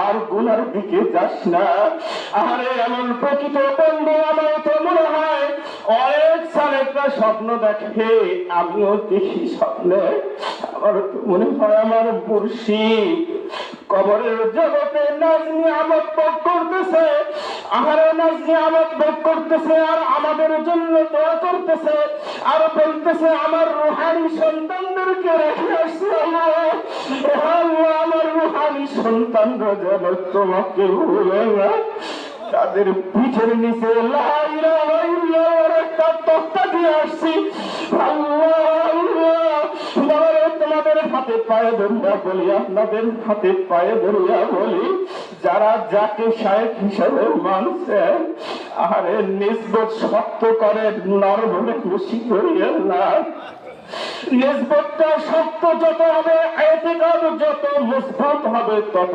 আর গুনার দিকে যাস না। আরে এমন প্রকৃত বন্ধু আমার তো মনে হয় অনেক সালেকরা স্বপ্ন দেখে, আমিও দেখি স্বপ্নে। আমার তো মনে হয় আমার মুর্শিদ কবরের জগতে নাজ নিয়ামত ভোগ করতেছে, আমার নাজ নিয়ামত ভোগ করতেছে, আর আমাদের জন্য দোয়া করতেছে, আর বলতেছে আমার রুহানি সন্তানদেরকে রেখে আসছে আল্লাহ, আমার রুহানি সন্তানরা যেন তোমাকে ভুলে না। তাদের পিঠের নিচে লা ইলাহা ইল্লাল্লাহর একটা তক্তা দিয়ে আসছি আল্লাহ। তোমাদের হাতে পায়ে ধরিয়া বলি, আপনাদের হাতে পায়ে ধরিয়া বলি, যারা যাকে শায়েখ হিসেবে মানছেন, আরে নিসবত শক্ত করে নরবরে খুশি করিয়া না। নিসবতটা শক্ত যত হবে, এতেকাদ যত মজবুত হবে তত